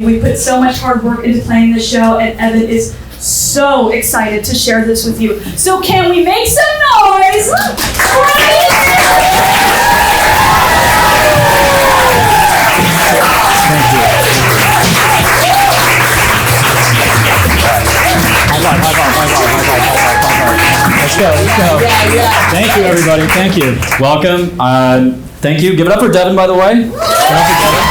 We put so much hard work into planning this show, and Evan is so excited to share this with you. So can we make some noise? Thank you. High five. Let's go. Thank you, everybody. Thank you. Welcome. Thank you. Give it up for Devon, by the way. Give it up for Devon.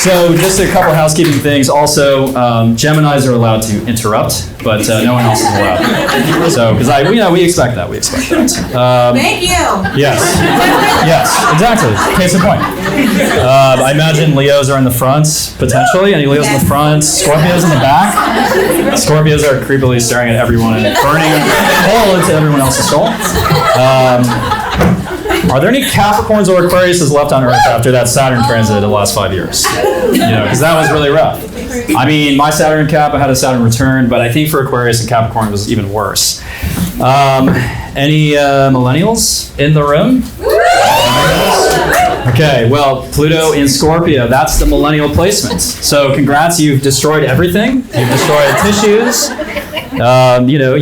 So just a couple housekeeping things. Also, Geminis are allowed to interrupt, but no one else is allowed. So, because we expect that. We expect that. Thank you. Yes. Yes. Exactly. Case in point. I imagine Leos are in the front, potentially. Any Leos in the front? Scorpios in the back? Scorpios are creepily staring at everyone and burning a hole into everyone else's soul. Are there any Capricorns or Aquariuses left on Earth after that Saturn transit the last 5 years? Because that was really rough. I mean, my Saturn Cap, I had a Saturn return, but I think for Aquarius and Capricorn it was even worse. Any millennials in the room? Okay, well, Pluto in Scorpio, that's the millennial placement. So congrats, you've destroyed everything. You've destroyed tissues.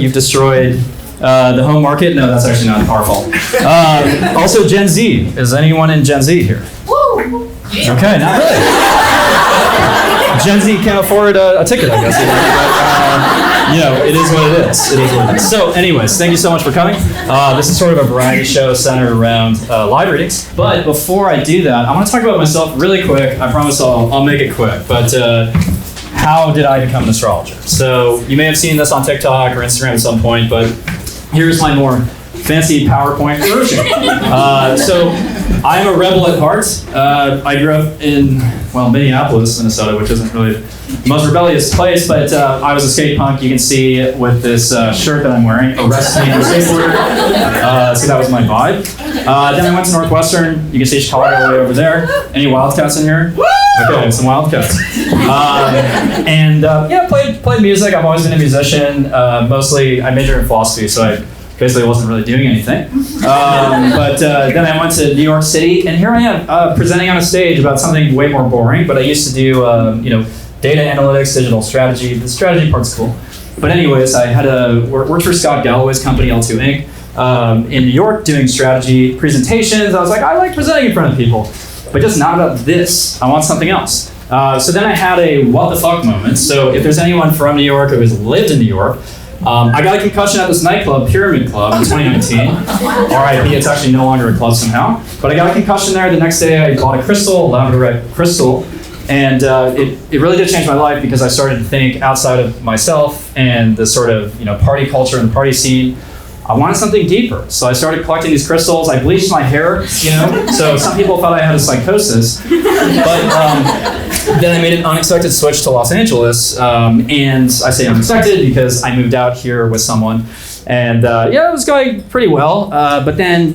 You've destroyed the home market. No, that's actually not our fault. Also, Gen Z. Is anyone in Gen Z here? Okay, not really. Gen Z can't afford a ticket, I guess. It is what it is. It is what it is. So, anyways, thank you so much for coming. This is sort of a variety show centered around live readings. But before I do that, I want to talk about myself really quick. I promise I'll make it quick. But how did I become an astrologer? So, you may have seen this on TikTok or Instagram at some point, but here's my more fancy PowerPoint version. So I'm a rebel at heart. I grew up in, Minneapolis, Minnesota, which isn't really the most rebellious place, but I was a skate punk. You can see with this shirt that I'm wearing, arrest me, I'm a skateboarder. So that was my vibe. Then I went to Northwestern. You can see Chicago all the way over there. Any Wildcats in here? Okay, some Wildcats. Played music. I've always been a musician. Mostly, I majored in philosophy, so I basically wasn't really doing anything. But then I went to New York City, and here I am presenting on a stage about something way more boring. But I used to do, data analytics, digital strategy. The strategy part's cool. But anyways, I had worked for Scott Galloway's company, L2 Inc. In New York doing strategy presentations. I was like, I like presenting in front of people, but just not about this. I want something else. So then I had a what the fuck moment. So if there's anyone from New York who has lived in New York, I got a concussion at this nightclub, Pyramid Club, in 2019. RIP, it's actually no longer a club somehow. But I got a concussion there. The next day I bought a crystal, a labradorite crystal. And it really did change my life because I started to think outside of myself and the sort of party culture and the party scene. I wanted something deeper. So I started collecting these crystals. I bleached my hair, so some people thought I had a psychosis. But then I made an unexpected switch to Los Angeles. And I say unexpected because I moved out here with someone. And it was going pretty well. But then,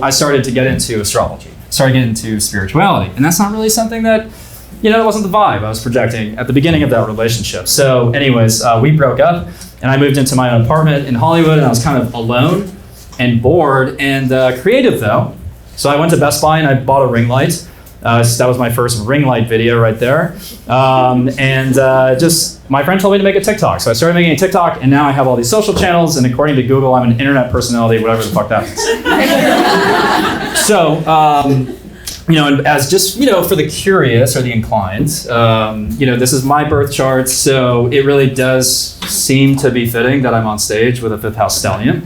I started to get into astrology, started getting into spirituality. And that's not really something that, it wasn't the vibe I was projecting at the beginning of that relationship. So anyways, we broke up. And I moved into my own apartment in Hollywood, and I was kind of alone and bored and creative, though. So I went to Best Buy and I bought a ring light. That was my first ring light video right there. Just my friend told me to make a TikTok. So I started making a TikTok, and now I have all these social channels. And according to Google, I'm an internet personality, whatever the fuck that means. So, and as just, for the curious or the inclined, this is my birth chart, so it really does seem to be fitting that I'm on stage with a 5th house stellium.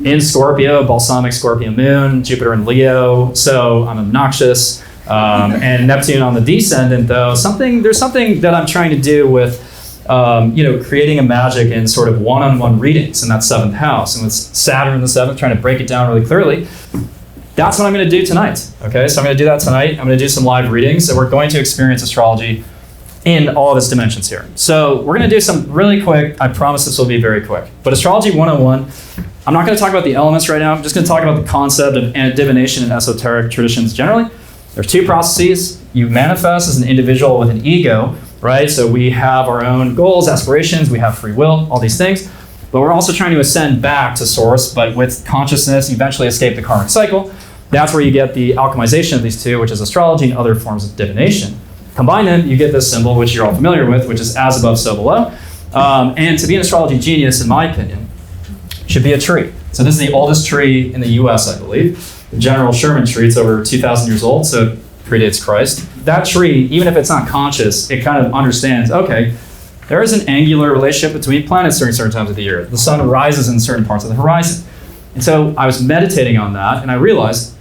In Scorpio, balsamic Scorpio moon, Jupiter in Leo, so I'm obnoxious. And Neptune on the descendant, though, there's something that I'm trying to do with, creating a magic in sort of one-on-one readings in that 7th house. And with Saturn in the 7th, trying to break it down really clearly. That's what I'm going to do tonight, okay? So I'm going to do that tonight. I'm going to do some live readings, and we're going to experience astrology in all of its dimensions here. So we're going to do some really quick, I promise this will be very quick, but Astrology 101, I'm not going to talk about the elements right now. I'm just going to talk about the concept of divination and esoteric traditions generally. There's 2 processes. You manifest as an individual with an ego, right? So we have our own goals, aspirations, we have free will, all these things. But we're also trying to ascend back to source, but with consciousness, eventually escape the karmic cycle. That's where you get the alchemization of these two, which is astrology and other forms of divination. Combine them, you get this symbol, which you're all familiar with, which is as above, so below. And to be an astrology genius, in my opinion, should be a tree. So this is the oldest tree in the US, I believe. The General Sherman tree. It's over 2,000 years old, so it predates Christ. That tree, even if it's not conscious, it kind of understands, okay, there is an angular relationship between planets during certain times of the year. The sun rises in certain parts of the horizon. And so I was meditating on that, and I realized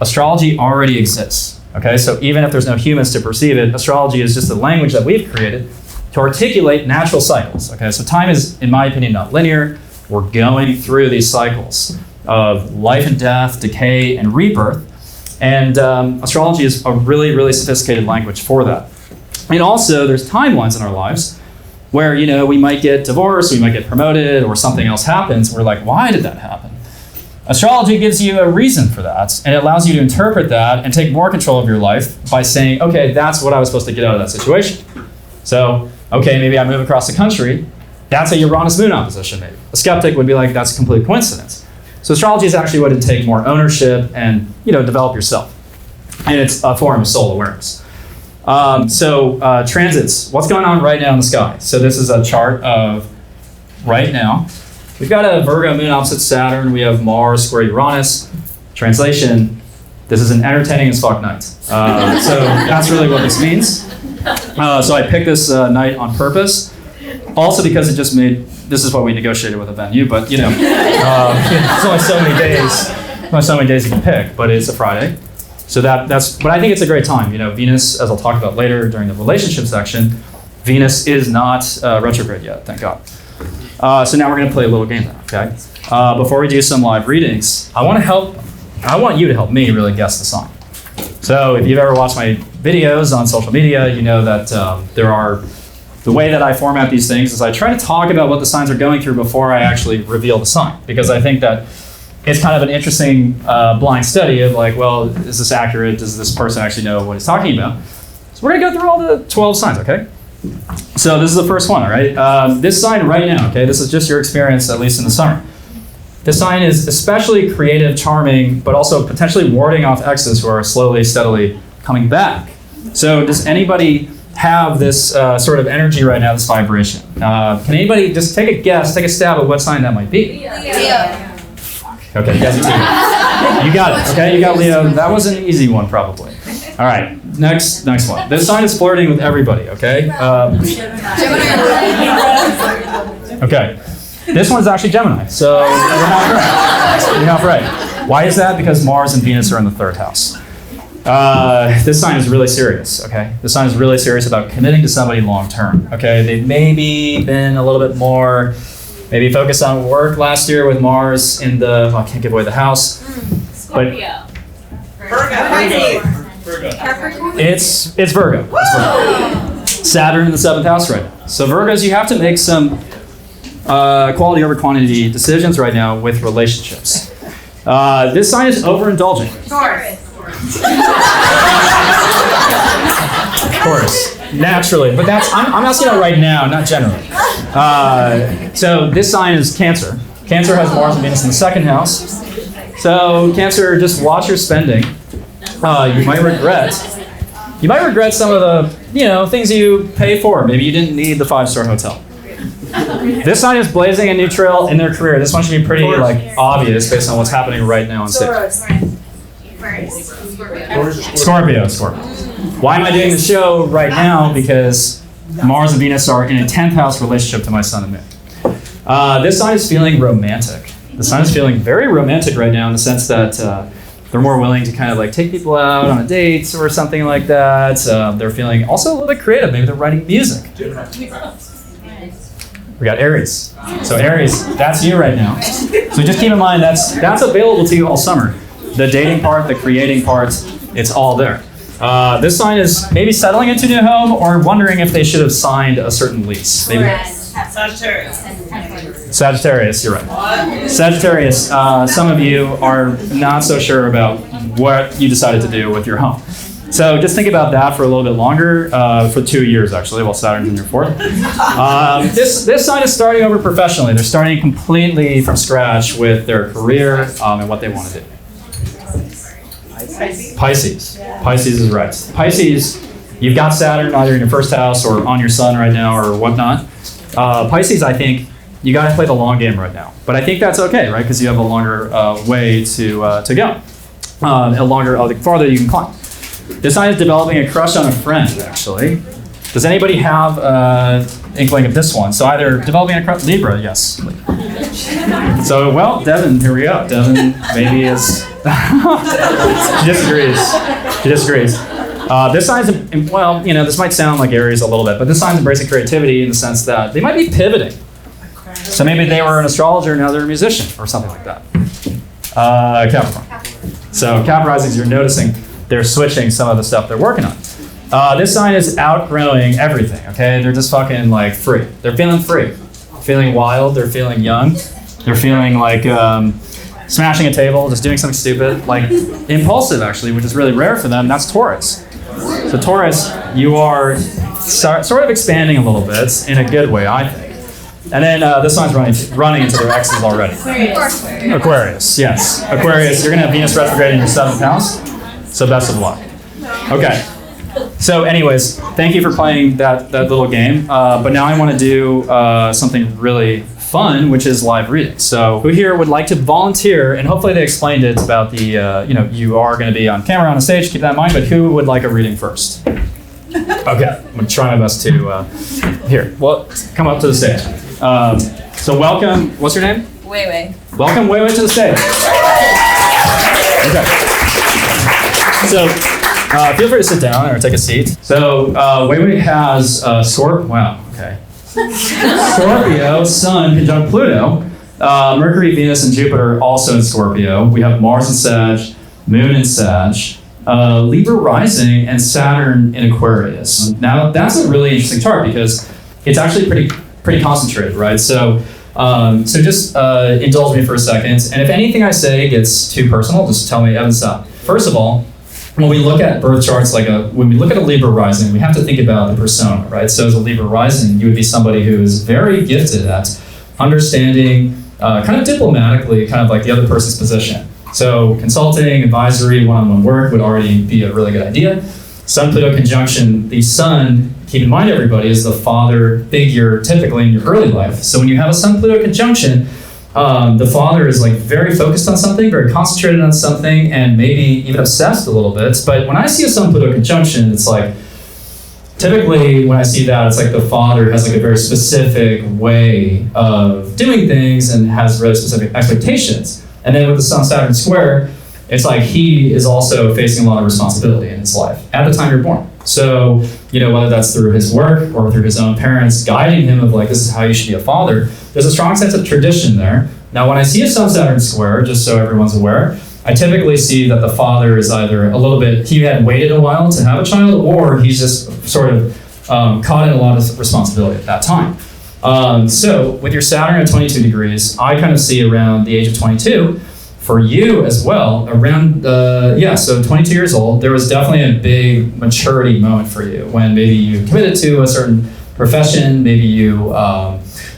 astrology already exists. Okay, so even if there's no humans to perceive it, astrology is just a language that we've created to articulate natural cycles. Okay, so time is, in my opinion, not linear. We're going through these cycles of life and death, decay, and rebirth. And astrology is a really, really sophisticated language for that. And also, there's timelines in our lives where, you know, we might get divorced, we might get promoted, or something else happens. We're like, why did that happen? Astrology gives you a reason for that, and it allows you to interpret that and take more control of your life by saying, okay, that's what I was supposed to get out of that situation. So, okay, maybe I move across the country. That's a Uranus moon opposition, maybe. A skeptic would be like, that's a complete coincidence. So astrology is actually what to take more ownership and, you know, develop yourself. And it's a form of soul awareness. Transits, what's going on right now in the sky? So this is a chart of right now. We've got a Virgo moon opposite Saturn. We have Mars square Uranus. Translation, this is an entertaining as fuck night. So that's really what this means. So I picked this night on purpose. Also because it just made, this is what we negotiated with a venue, but you know, there's only so many days you can pick, but it's a Friday. So but I think it's a great time. You know, Venus, as I'll talk about later during the relationship section, Venus is not retrograde yet, thank God. So now we're going to play a little game now, okay? Before we do some live readings, I want you to help me really guess the sign. So if you've ever watched my videos on social media, you know that the way that I format these things is I try to talk about what the signs are going through before I actually reveal the sign, because I think that it's kind of an interesting blind study of like, well, is this accurate? Does this person actually know what he's talking about? So we're going to go through all the 12 signs, okay? So this is the first one, all right? This sign right now, okay, this is just your experience, at least in the summer. This sign is especially creative, charming, but also potentially warding off exes who are slowly, steadily coming back. So does anybody have this sort of energy right now, this vibration? Can anybody just take a guess, take a stab at what sign that might be? Leo. Okay, you guys are team. You got it, okay? You got Leo. That was an easy one, probably. All right, next one. This sign is flirting with everybody, okay? Okay. This one's actually Gemini, so you're not right. You're not right. Why is that? Because Mars and Venus are in the third house. This sign is really serious, okay? This sign is really serious about committing to somebody long term, okay? They've maybe been a little bit more, maybe focused on work last year with Mars in the, well, I can't give away the house. Scorpio. Virgo. It's Virgo. It's Virgo. Saturn in the 7th house right now. So Virgos, you have to make some quality over quantity decisions right now with relationships. This sign is overindulging. Taurus. Of course, naturally, but I'm asking about right now, not generally. So this sign is Cancer. Cancer has Mars and Venus in the 2nd house. So Cancer, just watch your spending. You might regret some of the things you pay for. Maybe you didn't need the 5-star hotel. This sign is blazing a new trail in their career. This one should be pretty obvious based on what's happening right now on stage. Scorpio. Why am I doing the show right now? Because Mars and Venus are in a 10th house relationship to my sun and moon. This sign is feeling romantic. The sign is feeling very romantic right now in the sense that they're more willing to kind of take people out on a date or something like that. They're feeling also a little bit creative. Maybe they're writing music. We got Aries. So Aries, that's you right now. So just keep in mind that's available to you all summer. The dating part, the creating part, it's all there. This sign is maybe settling into a new home or wondering if they should have signed a certain lease. Maybe. Sagittarius, you're right. Sagittarius, some of you are not so sure about what you decided to do with your home. So just think about that for a little bit longer, for 2 years actually, while Saturn's in your 4th. This sign is starting over professionally. They're starting completely from scratch with their career and what they want to do. Pisces. Pisces is right. Pisces, you've got Saturn either in your first house or on your sun right now or whatnot. Pisces, I think, you got to play the long game right now. But I think that's okay, right? Because you have a longer way to go. The farther you can climb. This sign is developing a crush on a friend, actually. Does anybody have inkling of this one? So either developing a crush, Libra, yes. So, well, Devon, here we go. Devon maybe is, she disagrees. This sign's, well, this might sound like Aries a little bit, but this sign's embracing creativity in the sense that they might be pivoting. So maybe they were an astrologer, now they're a musician or something like that. Capricorn. So Cap risings, you're noticing they're switching some of the stuff they're working on. This sign is outgrowing everything, okay? They're just fucking like free. They're feeling free. Feeling wild, they're feeling young. They're feeling like smashing a table, just doing something stupid, like impulsive actually, which is really rare for them. That's Taurus. So Taurus, you are sort of expanding a little bit in a good way, I think. And then this one's running into their exes already. Aquarius, yes. Aquarius, you're going to have Venus retrograde in your 7th house. So best of luck. Okay. So anyways, thank you for playing that little game. But now I want to do something really fun, which is live reading. So who here would like to volunteer? And hopefully they explained it about the, you are going to be on camera on a stage. Keep that in mind. But who would like a reading first? Okay. I'm going to try my best to, here. Well, come up to the stage. So welcome, what's your name? Wei. Welcome Wei to the stage. Okay. So feel free to sit down or take a seat. So Wei has Scorpio, Sun conjunct Pluto, Mercury, Venus, and Jupiter also in Scorpio. We have Mars in Sag, Moon in Sag, Libra rising, and Saturn in Aquarius. Now that's a really interesting chart because it's actually pretty concentrated, right? So just indulge me for a second. And if anything I say gets too personal, just tell me, Evan, stop. First of all, when we look at birth charts, when we look at a Libra rising, we have to think about the persona, right? So as a Libra rising, you would be somebody who is very gifted at understanding, kind of diplomatically, kind of like the other person's position. So consulting, advisory, one-on-one work would already be a really good idea. Sun-Pluto conjunction, the Sun, keep in mind everybody, is the father figure typically in your early life. So when you have a Sun-Pluto conjunction, the father is like very focused on something, very concentrated on something, and maybe even obsessed a little bit. But when I see a Sun-Pluto conjunction, it's like, typically when I see that, it's like the father has like a very specific way of doing things and has really specific expectations. And then with the Sun-Saturn square, it's like he is also facing a lot of responsibility in his life at the time you're born. So, whether that's through his work or through his own parents guiding him of like, this is how you should be a father, there's a strong sense of tradition there. Now, when I see a Sun-Saturn square, just so everyone's aware, I typically see that the father is either a little bit, he had waited a while to have a child, or he's just sort of caught in a lot of responsibility at that time. So with your Saturn at 22 degrees, I kind of see around the age of 22, for you as well, around, so 22 years old, there was definitely a big maturity moment for you when maybe you committed to a certain profession, maybe you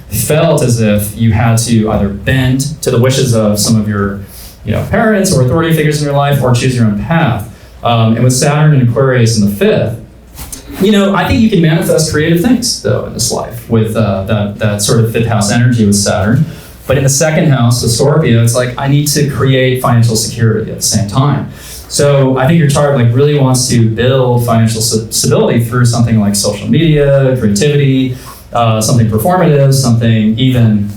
felt as if you had to either bend to the wishes of some of your parents or authority figures in your life or choose your own path. And with Saturn and Aquarius in the 5th, I think you can manifest creative things, though, in this life with that sort of 5th house energy with Saturn. But in the 2nd house, the Scorpio, it's like, I need to create financial security at the same time. So I think your chart really wants to build financial stability through something like social media, creativity, something performative, something even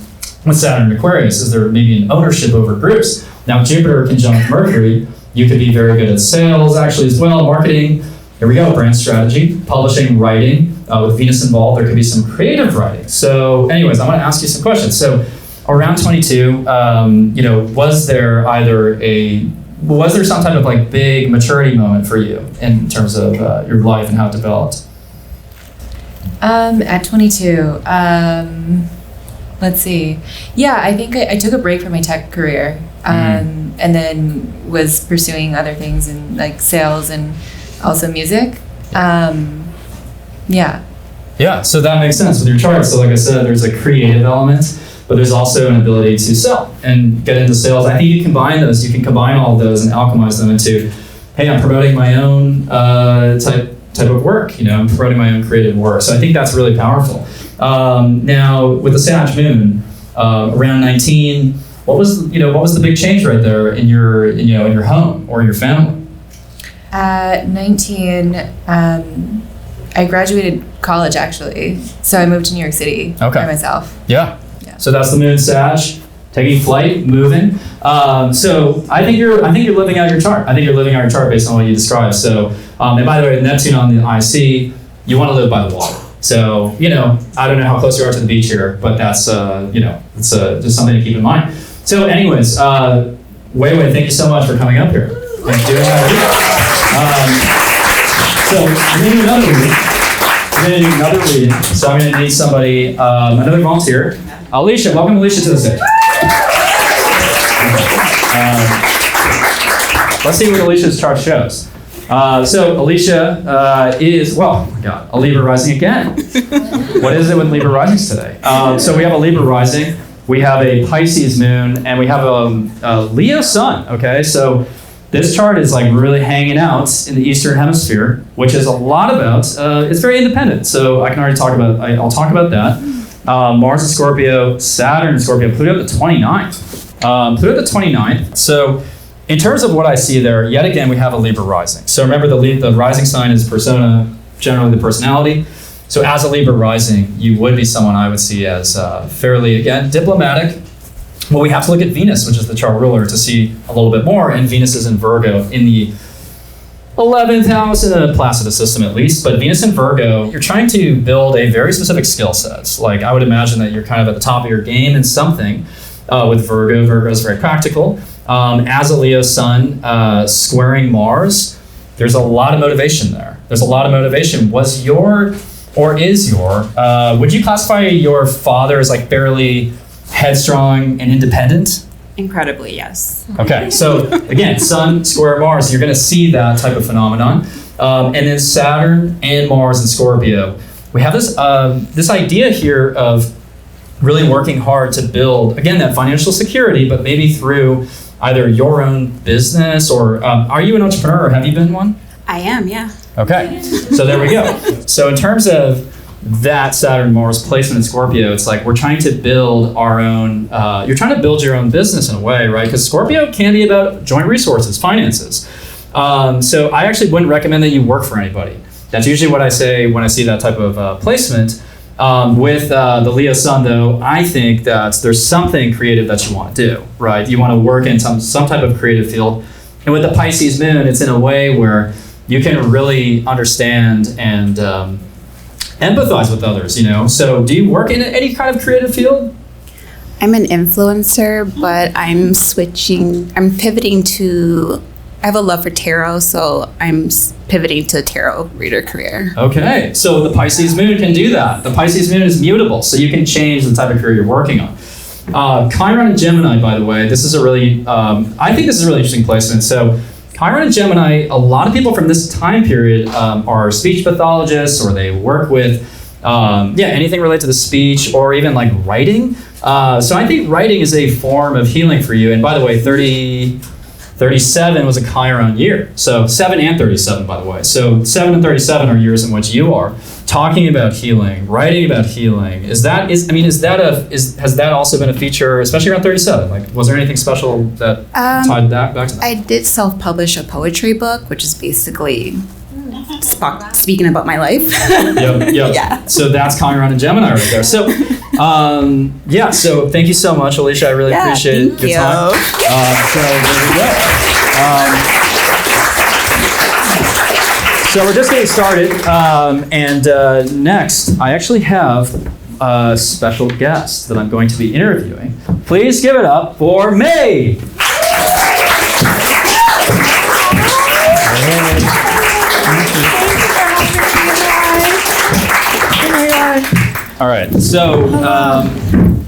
with Saturn and Aquarius, is there maybe an ownership over groups. Now Jupiter conjunct Mercury, you could be very good at sales actually as well, marketing. Here we go, brand strategy, publishing, writing. With Venus involved, there could be some creative writing. So anyways, I want to ask you some questions. So around 22, was there some type of big maturity moment for you in terms of your life and how it developed? At 22, let's see. Yeah, I think I took a break from my tech career, and then was pursuing other things in sales and also music. Yeah, so that makes sense with your chart. So like I said, there's a creative element, but there's also an ability to sell and get into sales. I think you combine those. You can combine all of those and alchemize them into hey, I'm promoting my own type of work. I'm promoting my own creative work. So I think that's really powerful. Now with the Sag Moon around 19, what was the big change right there in your home or your family? At 19, I graduated college actually, so I moved to New York City by myself. Yeah. Yeah. So that's the Moon Sag, taking flight, moving. So I think you're living out your chart. I think you're living out your chart based on what you described. So and by the way, Neptune on the IC, you want to live by the water. So I don't know how close you are to the beach here, but that's it's just something to keep in mind. So anyways, Wei, thank you so much for coming up here and doing that. So we're going to do another reading. So I'm going to need somebody, another volunteer. Alicia, welcome Alicia to the stage. Let's see what Alicia's chart shows. So Alicia is, a Libra rising again. What is it with Libra risings today? So we have a Libra rising, we have a Pisces moon, and we have a Leo sun, okay? So this chart is like really hanging out in the Eastern Hemisphere, which is a lot about, it's very independent. So I can already talk about, I'll talk about that. Mars in Scorpio, Saturn in Scorpio, Pluto at the 29th. Pluto at the 29th. So in terms of what I see there, yet again, we have a Libra rising. So remember the rising sign is persona, generally the personality. So as a Libra rising, you would be someone I would see as fairly, again, diplomatic. Well, we have to look at Venus, which is the chart ruler, to see a little bit more. And Venus is in Virgo in the 11th house in the Placidus system, at least. But Venus in Virgo, you're trying to build a very specific skill set. Like I would imagine that you're kind of at the top of your game in something with Virgo. Virgo is very practical. As a Leo sun squaring Mars, there's a lot of motivation there. There's a lot of motivation. Would you classify your father as like fairly headstrong and independent? Incredibly, yes. Okay, so again, Sun square Mars, you're going to see that type of phenomenon. And then Saturn and Mars in Scorpio. We have this idea here of really working hard to build, again, that financial security, but maybe through either your own business or are you an entrepreneur or have you been one? I am, yeah. Okay, so there we go. So in terms of that Saturn Mars placement in Scorpio, it's like we're trying to build our own, you're trying to build your own business in a way, right? Because Scorpio can be about joint resources, finances. So I actually wouldn't recommend that you work for anybody. That's usually what I say when I see that type of placement. With the Leo sun, though, I think that there's something creative that you want to do, right? You want to work in some type of creative field. And with the Pisces moon, it's in a way where you can really understand and empathize with others, So do you work in any kind of creative field? I'm an influencer, but I'm pivoting to, I have a love for tarot, so I'm pivoting to a tarot reader career. Okay, so the Pisces moon can do that. The Pisces moon is mutable, so you can change the type of career you're working on. Chiron and Gemini, by the way, I think this is a really interesting placement. So Chiron and Gemini, a lot of people from this time period are speech pathologists, or they work with anything related to the speech or even like writing. So I think writing is a form of healing for you. And by the way, 37 was a Chiron year. So 7 and 37, by the way. So 7 and 37 are years in which you are talking about healing, writing about healing. Has that also been a feature, especially around 37? Like, was there anything special that tied that back to that? I did self-publish a poetry book, which is basically speaking about my life. Yep. Yeah. So that's Chiron and Gemini right there. So, so thank you so much, Alicia. I really appreciate your time. So there we go. So we're just getting started. Next, I actually have a special guest that I'm going to be interviewing. Please give it up for May. All right, so,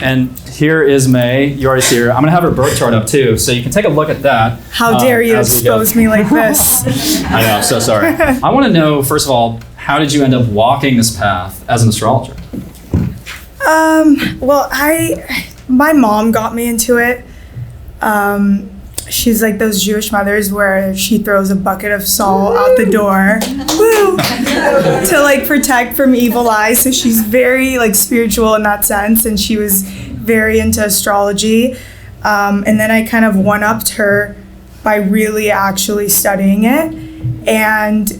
and here is May. You already see her. I'm gonna have her birth chart up too, so you can take a look at that. How dare you expose me like this? I know, I'm so sorry. I wanna know, first of all, how did you end up walking this path as an astrologer? My mom got me into it. she's like those Jewish mothers where she throws a bucket of salt out the door, woo, to like protect from evil eyes. So she's very like spiritual in that sense, and she was very into astrology. And then I kind of one-upped her by really actually studying it. And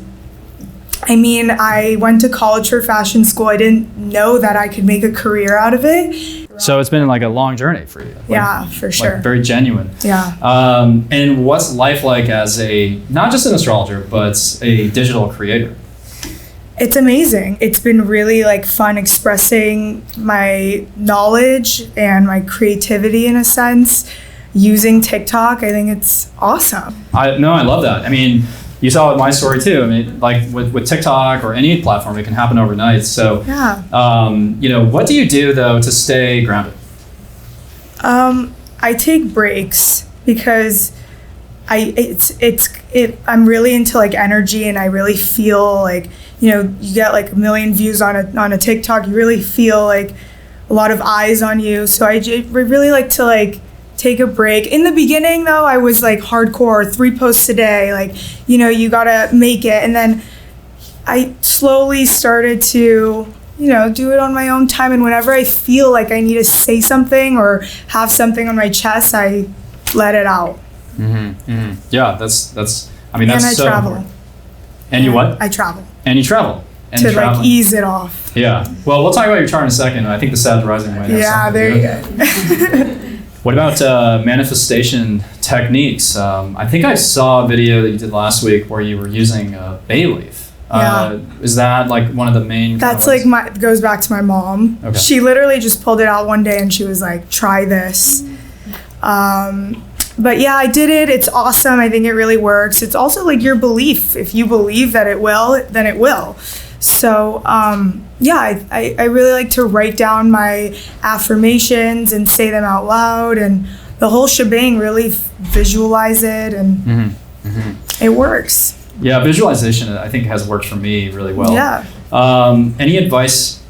I mean, I went to college for fashion school. I didn't know that I could make a career out of it. So it's been like a long journey for you. Like, yeah, for sure. Like very genuine. Yeah. And what's life like as not just an astrologer, but a digital creator? It's amazing. It's been really like fun expressing my knowledge and my creativity in a sense using TikTok. I think it's awesome. I love that. I mean, you saw with my story too. I mean, like with TikTok or any platform, it can happen overnight. So, yeah. What do you do though to stay grounded? I take breaks because I'm really into like energy, and I really feel like, you get like 1 million views on a TikTok. You really feel like a lot of eyes on you. So I really like to like take a break. In the beginning though, I was like hardcore, 3 posts a day, like, you gotta make it. And then I slowly started to, do it on my own time. And whenever I feel like I need to say something or have something on my chest, I let it out. Mm-hmm, mm-hmm. Yeah, that's. I mean, and that's I so travel. important. And you what? I travel. And you travel. And to like ease it off. Yeah. Well, we'll talk about your chart in a second. I think the Saturn rising might have Yeah, something there to do. you go. What about manifestation techniques? I think I saw a video that you did last week where you were using a bay leaf. Is that like one of the main? That's like goes back to my mom. Okay. She literally just pulled it out one day and she was like, "Try this." But yeah, I did it. It's awesome. I think it really works. It's also like your belief. If you believe that it will, then it will. So I really like to write down my affirmations and say them out loud, and the whole shebang, really visualize it, and it works. Yeah, visualization I think has worked for me really well. Yeah. Any advice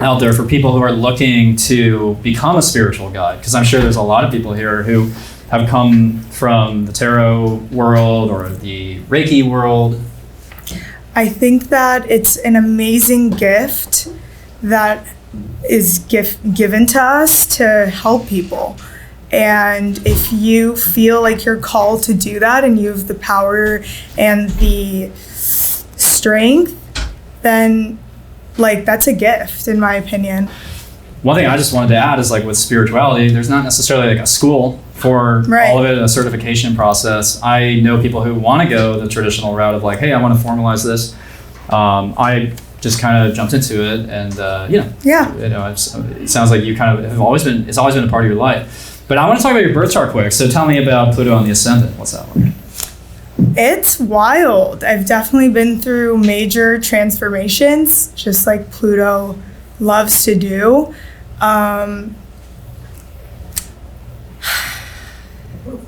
out there for people who are looking to become a spiritual guide? Because I'm sure there's a lot of people here who have come from the tarot world or the Reiki world. I think that it's an amazing gift that is given to us to help people. And if you feel like you're called to do that and you have the power and the strength, then like that's a gift, in my opinion. One thing I just wanted to add is like with spirituality, there's not necessarily like a school for all of it, a certification process. I know people who want to go the traditional route of like, hey, I want to formalize this. I just kind of jumped into it, and it sounds like you kind of have always been. It's always been a part of your life. But I want to talk about your birth chart quick. So tell me about Pluto on the ascendant. What's that like? It's wild. I've definitely been through major transformations, just like Pluto loves to do.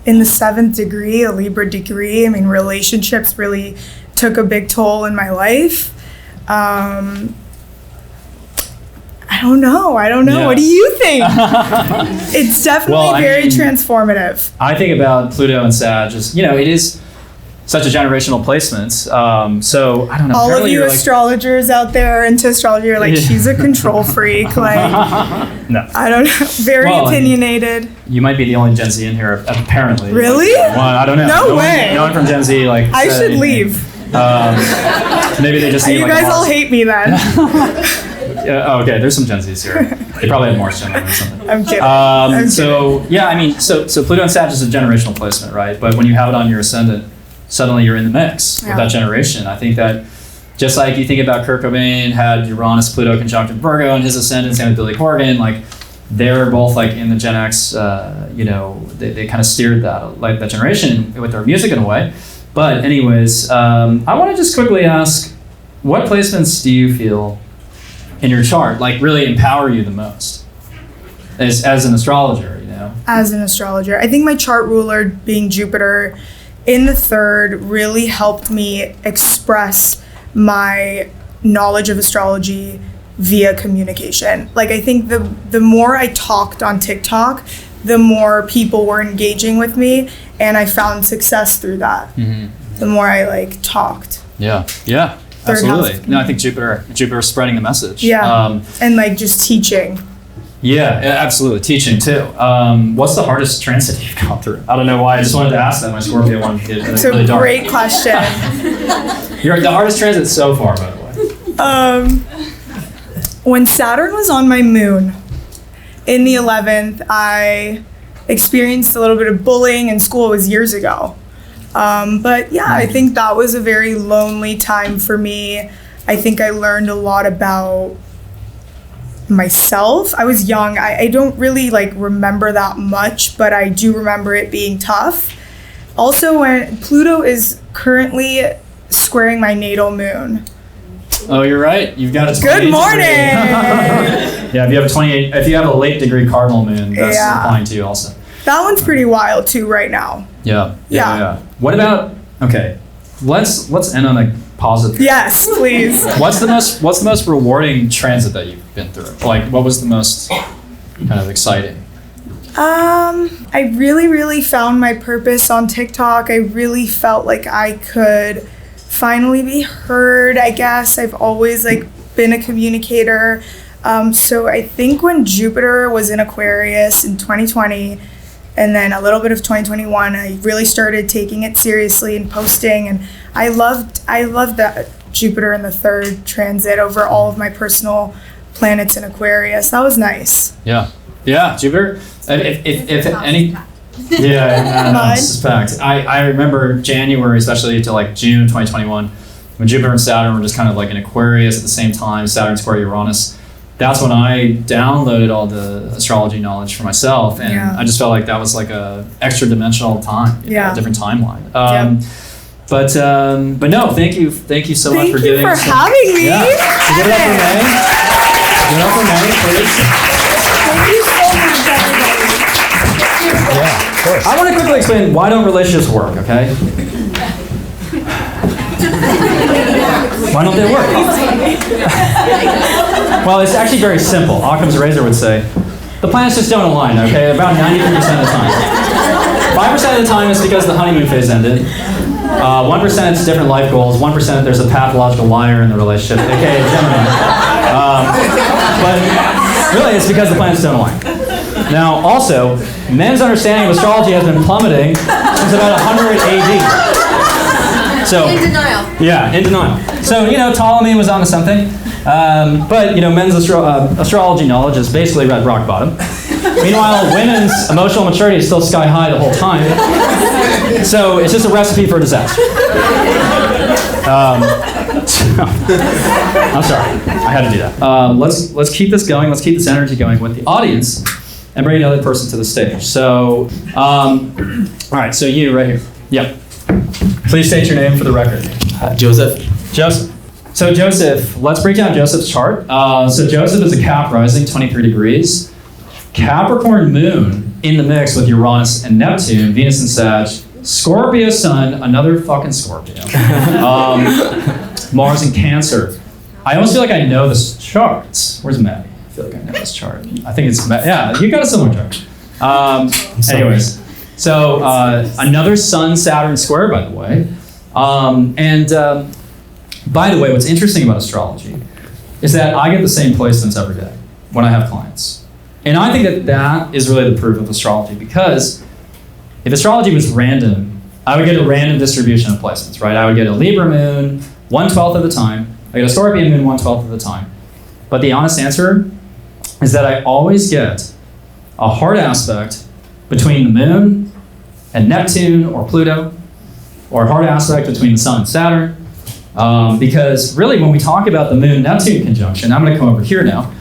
In the 7th degree, a Libra degree, I mean, relationships really took a big toll in my life. I don't know. Yeah. What do you think? It's definitely very transformative. I think about Pluto and Sag, it is such a generational placement. So I don't know. All of you astrologers out there into astrology are like, she's a control freak. Like, no. I don't know. Very opinionated. You might be the only Gen Z in here, apparently. Really? Well, I don't know. No way. No one from Gen Z I should leave. Maybe they just need you guys all hate me then. Okay, there's some Gen Zs here. They probably have more Gen or something. I'm kidding. So Pluto and Sag is a generational placement, right? But when you have it on your ascendant, suddenly you're in the mix with that generation. I think that just like you think about Kurt Cobain had Uranus, Pluto conjunct Virgo in his ascendant, same with Billy Corgan, like they're both like in the Gen X, they kind of steered that generation with their music in a way. But anyways, I want to just quickly ask, what placements do you feel in your chart like really empower you the most as an astrologer? As an astrologer, I think my chart ruler being Jupiter in the 3rd really helped me express my knowledge of astrology via communication. Like, I think the more I talked on TikTok, the more people were engaging with me, and I found success through that. The more I like talked. Yeah, Third absolutely. house. No, I think Jupiter's spreading the message. Yeah, and like just teaching. Yeah, absolutely. Teaching too. What's the hardest transit you've gone through? I don't know why. I just wanted to ask that. My Scorpio one is It's really a dark. great question. You're the hardest transit so far, by the way. When Saturn was on my moon in the 11th, I experienced a little bit of bullying in school. It was years ago. But yeah, I think that was a very lonely time for me. I think I learned a lot about myself. I was young. I don't really like remember that much, but I do remember it being tough. Also, when Pluto is currently squaring my natal moon. Oh, you're right. You've got a 28 Good morning. Yeah, if you have a late degree cardinal moon, that's Yeah. applying to you also. That one's pretty wild too right now. Yeah. What about? Okay, let's end on a positive. Yes, please. What's the most rewarding transit that you've been through? Like, what was the most kind of exciting? I really found my purpose on TikTok. I really felt like I could finally be heard, I guess. I've always like been a communicator. So I think when Jupiter was in Aquarius in 2020 and then a little bit of 2021, I really started taking it seriously and posting, and I loved that Jupiter in the 3rd transit over all of my personal planets in Aquarius. That was nice. Yeah, Jupiter. If any, yeah, suspect. I remember January, especially to like June 2021, when Jupiter and Saturn were just kind of like in Aquarius at the same time. Saturn square Uranus. That's when I downloaded all the astrology knowledge for myself, and I just felt like that was like a extra dimensional time, a different timeline. But no, thank you so much for giving. Thank you for having me. Yeah. So give it up for May. Give it up for May, please. Thank you so much, everybody. Yeah, of course. I want to quickly explain why don't relationships work, okay? Why don't they work? Well, it's actually very simple. Occam's razor would say, the planets just don't align, okay? About 93% of the time. 5% of the time it's because the honeymoon phase ended. 1% it's different life goals. 1% there's a pathological liar in the relationship, aka Gemini. But really, it's because the planets don't align. Now, also, men's understanding of astrology has been plummeting since about 100 AD. So, in denial. Yeah, in denial. So, Ptolemy was onto something. But, men's astrology knowledge is basically at rock bottom. Meanwhile, women's emotional maturity is still sky high the whole time. So, it's just a recipe for disaster. I'm sorry. I had to do that. Let's keep this going. Let's keep this energy going with the audience and bring another person to the stage. So, all right, so you right here. Yep. Please state your name for the record. Joseph. Joseph. So Joseph, let's break down Joseph's chart. So Joseph is a Cap rising, 23 degrees. Capricorn moon in the mix with Uranus and Neptune, Venus and Sag. Scorpio sun, another fucking Scorpio. Mars and Cancer. I almost feel like I know this chart. Where's Maddie? I feel like I know this chart. I think it's Maddie. Yeah, you got a similar chart. Anyways. So another Sun-Saturn square, by the way. By the way, what's interesting about astrology is that I get the same placements every day when I have clients. And I think that is really the proof of astrology, because if astrology was random, I would get a random distribution of placements, right? I would get a Libra moon 1/12 of the time. I get a Scorpion moon 1/12 of the time. But the honest answer is that I always get a hard aspect between the moon and Neptune or Pluto, or a hard aspect between the sun and Saturn. Because really, when we talk about the moon-Neptune conjunction, I'm going to come over here now.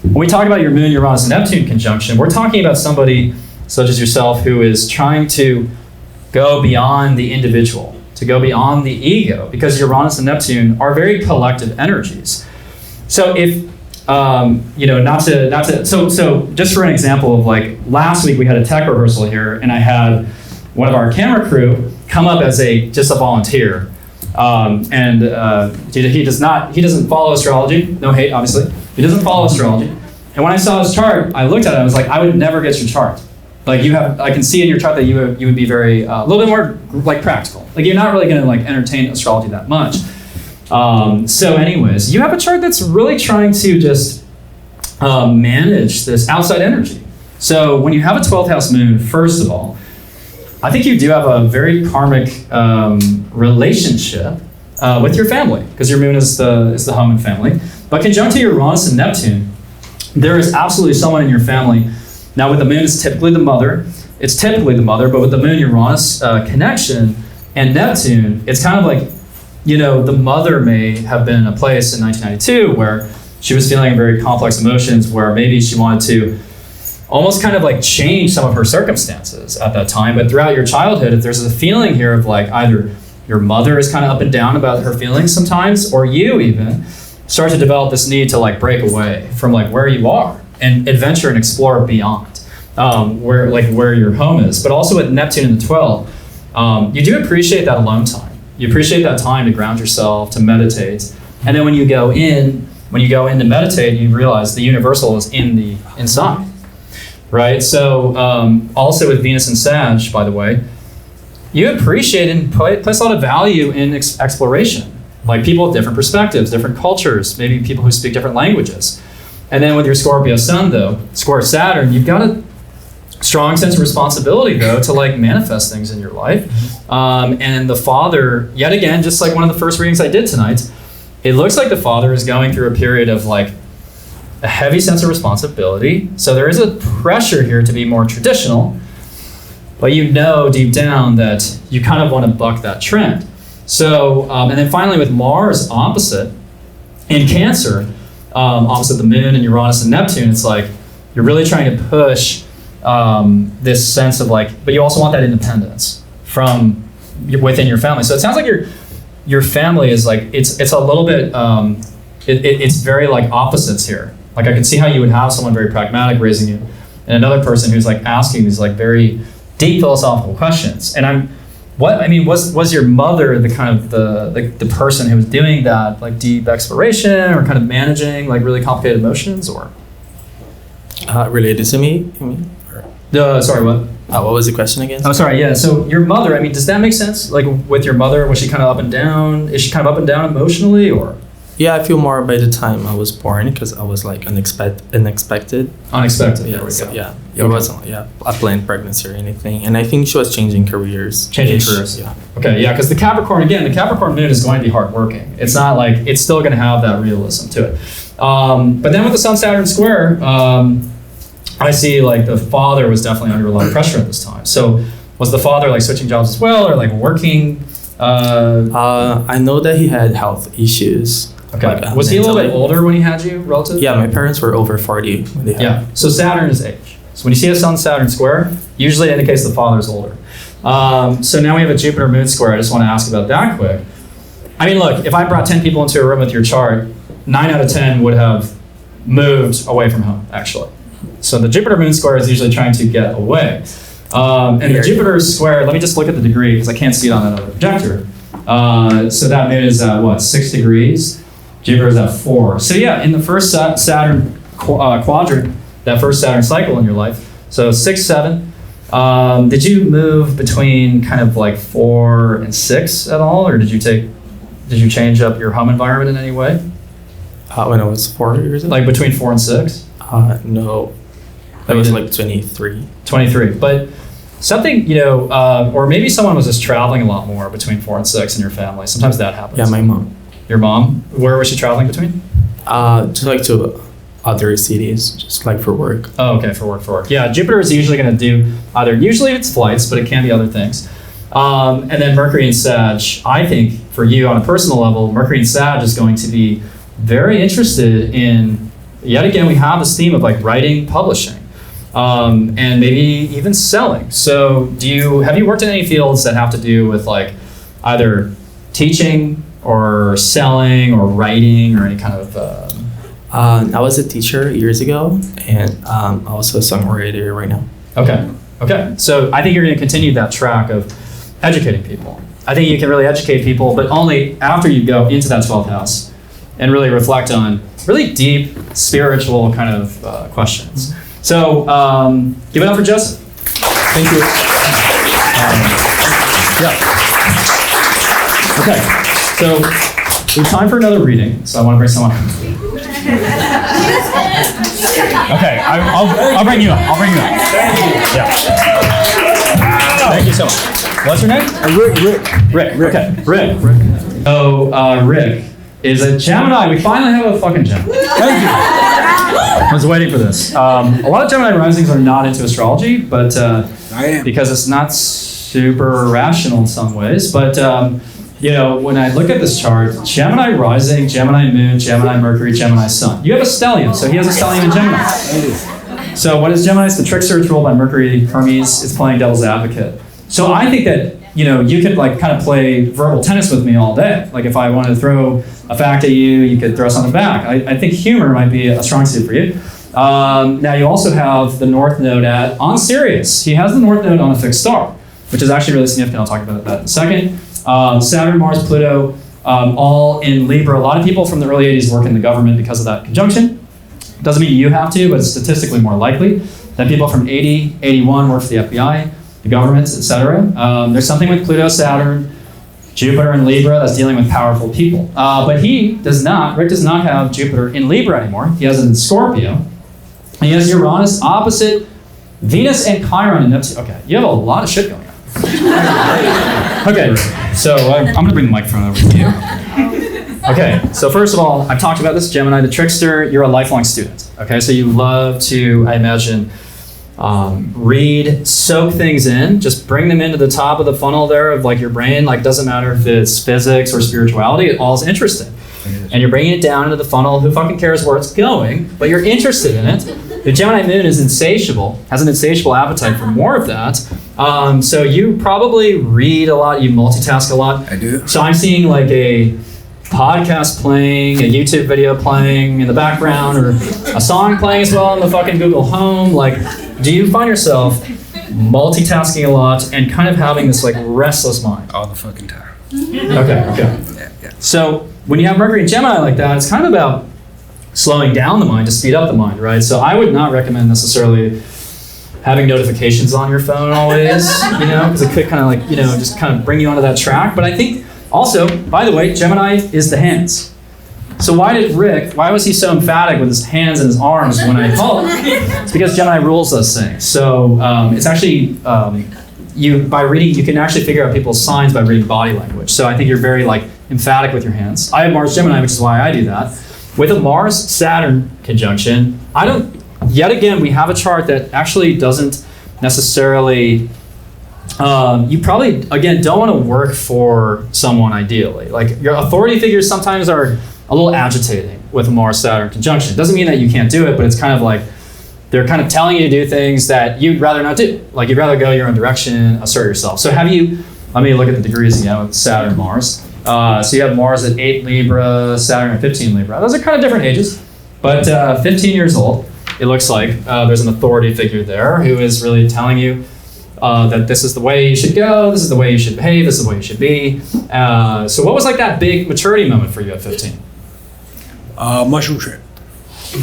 When we talk about your moon-Uranus-Neptune conjunction, we're talking about somebody such as yourself who is trying to go beyond the individual, to go beyond the ego, because Uranus and Neptune are very collective energies. So if, so just for an example of like, last week we had a tech rehearsal here, and I had one of our camera crew come up as just a volunteer. He doesn't follow astrology. No hate, obviously. He doesn't follow astrology. And when I saw his chart, I looked at it and I was like, I would never get your chart. Like I can see in your chart that you would be very a little bit more like practical. Like you're not really going to like entertain astrology that much. So anyways, you have a chart that's really trying to just manage this outside energy. So when you have a 12th house moon, first of all, I think you do have a very karmic relationship with your family, because your moon is the home and family. But conjunct to Uranus and Neptune, there is absolutely someone in your family. Now with the moon, it's typically the mother. But with the moon Uranus connection and Neptune, it's kind of like, the mother may have been in a place in 1992 where she was feeling very complex emotions, where maybe she wanted to almost kind of like change some of her circumstances at that time. But throughout your childhood, if there's a feeling here of like either your mother is kind of up and down about her feelings sometimes, or you even start to develop this need to like break away from like where you are and adventure and explore beyond where your home is. But also with Neptune in the 12, you do appreciate that alone time. You appreciate that time to ground yourself, to meditate. And then when you go in to meditate, you realize the universal is inside, right? So also with Venus and Sag, by the way, you appreciate and place a lot of value in exploration. Like people with different perspectives, different cultures, maybe people who speak different languages. And then with your Scorpio sun, though, square Saturn, you've got a strong sense of responsibility, though, to like manifest things in your life. And the father, yet again, just like one of the first readings I did tonight, it looks like the father is going through a period of like a heavy sense of responsibility. So there is a pressure here to be more traditional, but deep down that you kind of want to buck that trend. So, and then finally with Mars opposite in Cancer, opposite the moon and Uranus and Neptune, it's like you're really trying to push this sense of like, but you also want that independence from within your family. So it sounds like your family is like, it's a little bit, it's very like opposites here. Like I can see how you would have someone very pragmatic raising you, and another person who's like asking these like very deep philosophical questions. And was your mother the kind of the person who was doing that like deep exploration or kind of managing like really complicated emotions, or? Related to me, you mean? Sorry, what? What was the question again? Oh, sorry, yeah. So your mother, does that make sense? Like with your mother, was she kind of up and down? Is she kind of up and down emotionally, or? Yeah, I feel more by the time I was born, because I was like unexpected. Unexpected, Yeah, so, yeah. It wasn't like a planned pregnancy or anything. And I think she was changing careers. Yeah. Okay, yeah, because the Capricorn moon is going to be hardworking. It's not like, it's still going to have that realism to it. But then with the Sun Saturn square, I see like the father was definitely under a lot of pressure at this time. So was the father like switching jobs as well, or like working? I know that he had health issues. Okay. Like, was he a little bit older when he had you, relative? Yeah, my parents were over 40 when they had. Yeah. So Saturn is age. So when you see a Sun Saturn square, usually indicates the father's older. So now we have a Jupiter moon square. I just want to ask about that quick. Look, if I brought 10 people into a room with your chart, 9 out of 10 would have moved away from home, actually. So the Jupiter moon square is usually trying to get away. And the Jupiter square, let me just look at the degree because I can't see it on that other projector. So that moon is at 6 degrees? Jupiter is at 4. So yeah, in the first Saturn quadrant, that first Saturn cycle in your life, so 6, 7, did you move between kind of like 4 and 6 at all, or did you change up your home environment in any way? When I was 4 years old? Like between 4 and 6? No. That was like 23. 23. But something, or maybe someone was just traveling a lot more between 4 and 6 in your family. Sometimes that happens. Yeah, my mom. Your mom? Where was she traveling between? Just like to other cities, just like for work. Oh, okay, for work. Yeah, Jupiter is usually going to do usually it's flights, but it can be other things. And then Mercury and Sag, I think for you on a personal level, Mercury and Sag is going to be very interested in, yet again, we have this theme of like writing, publishing, and maybe even selling. So have you worked in any fields that have to do with like either teaching or selling or writing or any kind of... I was a teacher years ago, and I'm also a songwriter right now. Okay. So I think you're going to continue that track of educating people. I think you can really educate people, but only after you go into that 12th house and really reflect on really deep spiritual kind of questions. So give it up for Joseph. Thank you. Yeah. Okay. So we have time for another reading. So I want to bring someone. Okay. I'll bring you up. I'll bring you up. Thank you. Yeah. Thank you so much. What's your name? Rick. Okay. Rick. So Rick is a Gemini. We finally have a fucking Gemini. Thank you. I was waiting for this. A lot of Gemini risings are not into astrology, but I am. because it's not super rational in some ways. But when I look at this chart, Gemini rising, Gemini moon, Gemini Mercury, Gemini sun. You have a stellium, so he has a stellium in Gemini. So what is Gemini? It's the trickster. It's ruled by Mercury, Hermes. It's playing devil's advocate. So I think that you could like kind of play verbal tennis with me all day. Like if I wanted to throw a fact at you, you could throw something back. I think humor might be a strong suit for you. Now you also have the North Node on Sirius. He has the North Node on a fixed star, which is actually really significant. I'll talk about that in a second. Saturn, Mars, Pluto, all in Libra. A lot of people from the early 80s work in the government because of that conjunction. Doesn't mean you have to, but it's statistically more likely that people from 80, 81 work for the FBI, the governments, etc. There's something with Pluto, Saturn, Jupiter in Libra that's dealing with powerful people. But Rick does not have Jupiter in Libra anymore. He has it in Scorpio. And he has Uranus opposite Venus and Chiron in Neptune. Okay, you have a lot of shit going on. Okay, so I'm going to bring the microphone over to you. Okay, so first of all, I've talked about this, Gemini, the trickster. You're a lifelong student. Okay, so you love to, I imagine, read, soak things in, just bring them into the top of the funnel there of like your brain. Like doesn't matter if it's physics or spirituality, it all is interesting. And you're bringing it down into the funnel. Who fucking cares where it's going? But you're interested in it. The Gemini moon is insatiable, has an insatiable appetite for more of that. So you probably read a lot, you multitask a lot. I do. So I'm seeing like a podcast playing, a YouTube video playing in the background, or a song playing as well on the fucking Google Home. Like, do you find yourself multitasking a lot and kind of having this like restless mind? All the fucking time. Okay. Yeah. So when you have Mercury and Gemini like that, it's kind of about slowing down the mind to speed up the mind, right? So I would not recommend necessarily having notifications on your phone always, because it could kind of like, just kind of bring you onto that track. But I think also, by the way, Gemini is the hands. So why was he so emphatic with his hands and his arms when I called him? It's because Gemini rules those things. So it's actually, by reading, you can actually figure out people's signs by reading body language. So I think you're very like emphatic with your hands. I have Mars Gemini, which is why I do that. With a Mars-Saturn conjunction, yet again, we have a chart that actually doesn't necessarily, you probably, again, don't want to work for someone ideally. Like your authority figures sometimes are a little agitating with a Mars-Saturn conjunction. It doesn't mean that you can't do it, but it's kind of like, they're kind of telling you to do things that you'd rather not do. Like you'd rather go your own direction, assert yourself. So let me look at the degrees again with Saturn, Mars. So you have Mars at 8 Libra, Saturn at 15 Libra. Those are kind of different ages, but 15 years old, it looks like. There's an authority figure there who is really telling you that this is the way you should go, this is the way you should behave, this is the way you should be. So what was like that big maturity moment for you at 15? Mushroom trip.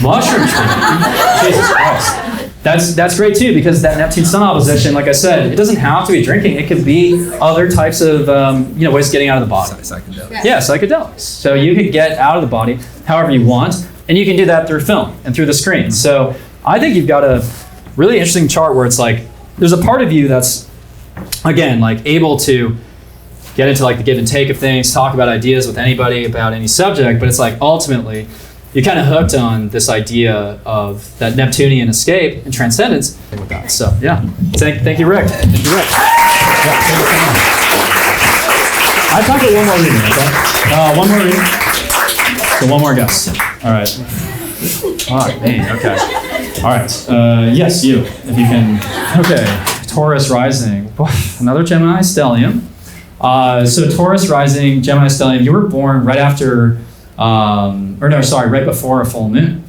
Mushroom trip? Jesus Christ. That's great too, because that Neptune-Sun opposition, like I said, it doesn't have to be drinking. It could be other types of ways of getting out of the body. Psychedelics. Yeah, psychedelics. So you could get out of the body however you want, and you can do that through film and through the screen. So I think you've got a really interesting chart where it's like, there's a part of you that's, again, like able to get into like the give and take of things, talk about ideas with anybody about any subject, but it's like ultimately, you're kind of hooked on this idea of that Neptunian escape and transcendence with that. So yeah, thank you, Rick. Thank you, Rick. Yeah, thank you so much. I've talked about one more reading, okay? One more reading. So one more guess. All right. All right, me, okay. All right, yes, you, if you can. Okay, Taurus rising. Another Gemini stellium. So Taurus rising, Gemini stellium, you were born right after, right before a full moon,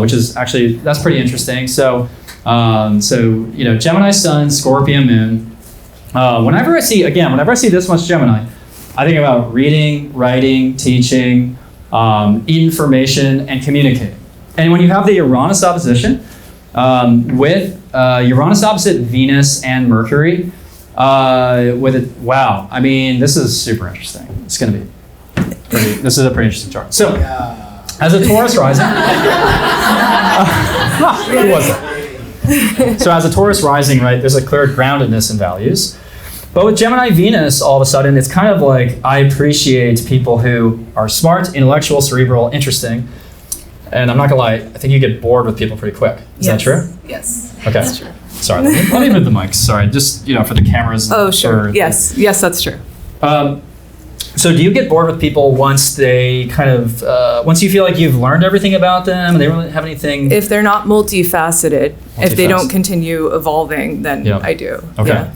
which is actually, that's pretty interesting. So Gemini sun, Scorpio moon. Whenever I see this much Gemini, I think about reading, writing, teaching, information, and communicating. And when you have the Uranus opposition, with Uranus opposite Venus and Mercury. Wow, I mean, this is super interesting. It's going to be this is a pretty interesting chart. So, as a Taurus rising, who was it? So as a Taurus rising, right, there's a clear groundedness in values. But with Gemini Venus, all of a sudden, it's kind of like I appreciate people who are smart, intellectual, cerebral, interesting. And I'm not gonna lie, I think you get bored with people pretty quick. Is that true? Yes. Okay. That's true. Sorry, let me move the mics. Sorry, just for the cameras. Oh, sure. Yes, that's true. So do you get bored with people once they kind of once you feel like you've learned everything about them and they don't really have anything? If they're not multifaceted, if they don't continue evolving, then I do. Okay. Yeah.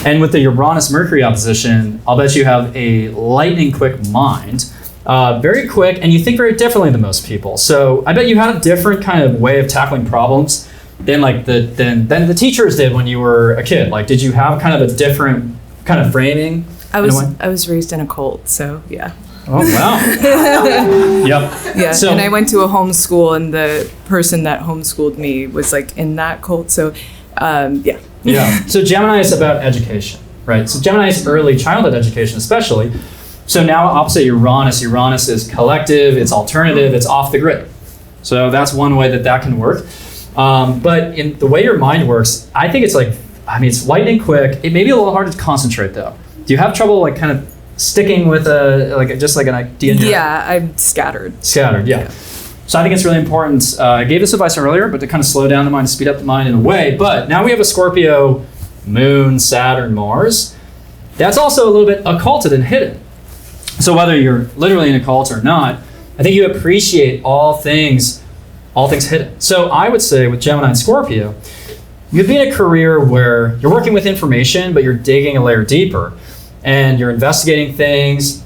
And with the Uranus-Mercury opposition, I'll bet you have a lightning quick mind, very quick, and you think very differently than most people. So I bet you had a different kind of way of tackling problems than the teachers did when you were a kid. Like, did you have kind of a different kind of framing? I was raised in a cult, so yeah. Oh wow. Yep. Yeah. So, and I went to a homeschool, and the person that homeschooled me was like in that cult. So, yeah. Yeah. So Gemini is about education, right? So Gemini is early childhood education, especially. So now opposite Uranus. Uranus is collective. It's alternative. It's off the grid. So that's one way that can work. But in the way your mind works, I think it's lightning quick. It may be a little hard to concentrate though. Do you have trouble like kind of sticking with an idea? Yeah, I'm scattered. Scattered, yeah. So I think it's really important. I gave this advice earlier, but to kind of slow down the mind, to speed up the mind in a way. But now we have a Scorpio, Moon, Saturn, Mars. That's also a little bit occulted and hidden. So whether you're literally in a cult or not, I think you appreciate all things hidden. So I would say with Gemini and Scorpio, you'd be in a career where you're working with information, but you're digging a layer deeper. And you're investigating things.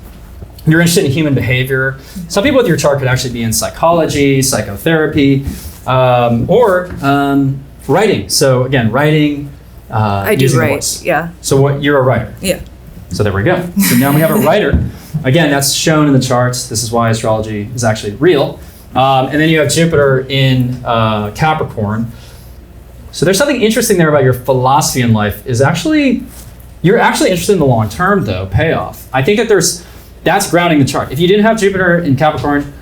You're interested in human behavior. Some people with your chart could actually be in psychology, psychotherapy, or writing. So again, writing. I do write. Yeah. So you're a writer. Yeah. So there we go. So now we have a writer. Again, that's shown in the charts. This is why astrology is actually real. And then you have Jupiter in Capricorn. So there's something interesting there about your philosophy in life. You're actually interested in the long term, though, payoff. I think that that's grounding the chart. If you didn't have Jupiter in Capricorn,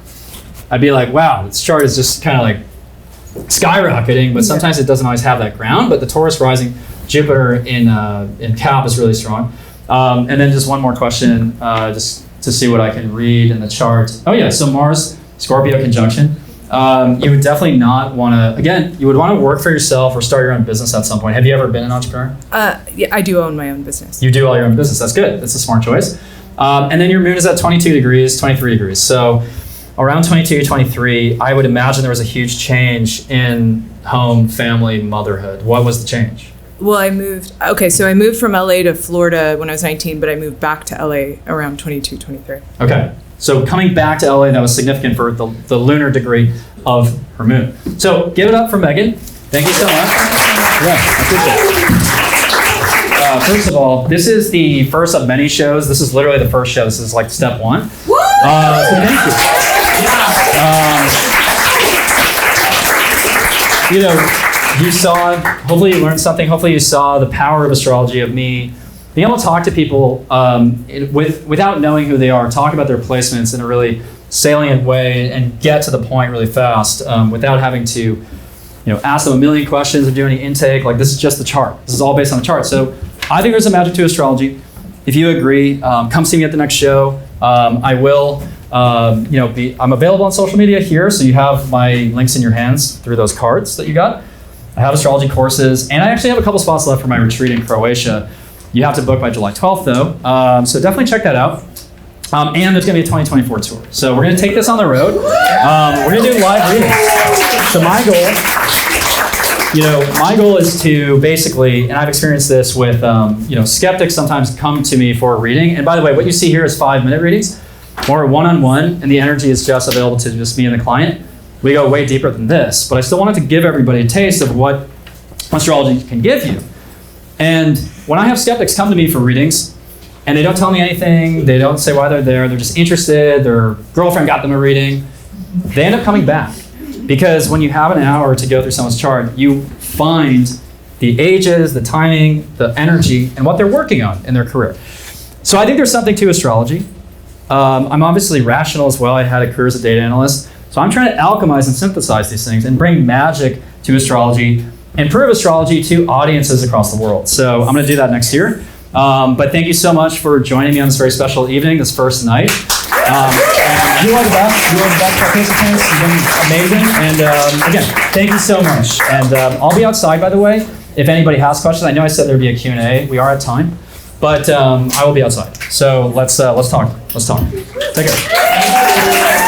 I'd be like, wow, this chart is just kind of like skyrocketing, but sometimes it doesn't always have that ground. But the Taurus rising, Jupiter in Cap is really strong. And then just one more question, just to see what I can read in the chart. Oh yeah, so Mars, Scorpio conjunction. You would definitely not want to, you would want to work for yourself or start your own business at some point. Have you ever been an entrepreneur? Yeah, I do own my own business. You do all your own business. That's good. That's a smart choice. And then your moon is at 22 degrees, 23 degrees. So around 22, 23, I would imagine there was a huge change in home, family, motherhood. What was the change? Well, I moved from LA to Florida when I was 19, but I moved back to LA around 22, 23. Okay. So coming back to LA, that was significant for the lunar degree of her moon. So give it up for Megan. Thank you so much. Yeah, I appreciate it. First of all, this is the first of many shows. This is literally the first show. This is like step one. So thank you. You saw, hopefully you learned something. Hopefully you saw the power of astrology, of me being able to talk to people without knowing who they are, talk about their placements in a really salient way and get to the point really fast without having to ask them a million questions or do any intake. Like, this is just the chart. This is all based on the chart. So I think there's a magic to astrology. If you agree, come see me at the next show. I will, I'm available on social media here, so you have my links in your hands through those cards that you got. I have astrology courses, and I actually have a couple spots left for my retreat in Croatia. You have to book by July 12th, though, so definitely check that out. And there's going to be a 2024 tour. So we're going to take this on the road. We're going to do live readings. So my goal is to basically, and I've experienced this with, skeptics sometimes come to me for a reading. And by the way, what you see here is 5-minute readings, or one-on-one, and the energy is just available to just me and the client. We go way deeper than this, but I still wanted to give everybody a taste of what astrology can give you. And when I have skeptics come to me for readings, and they don't tell me anything, they don't say why they're there, they're just interested, their girlfriend got them a reading, they end up coming back. Because when you have an hour to go through someone's chart, you find the ages, the timing, the energy, and what they're working on in their career. So I think there's something to astrology. I'm obviously rational as well. I had a career as a data analyst. So I'm trying to alchemize and synthesize these things and bring magic to astrology and prove astrology to audiences across the world. So I'm going to do that next year. But thank you so much for joining me on this very special evening, this first night. And you are the best. You are the best participants. You've been amazing. And again, thank you so much. And I'll be outside, by the way, if anybody has questions. I know I said there'd be a Q&A. We are at time. But I will be outside. So let's talk. Let's talk. Take care.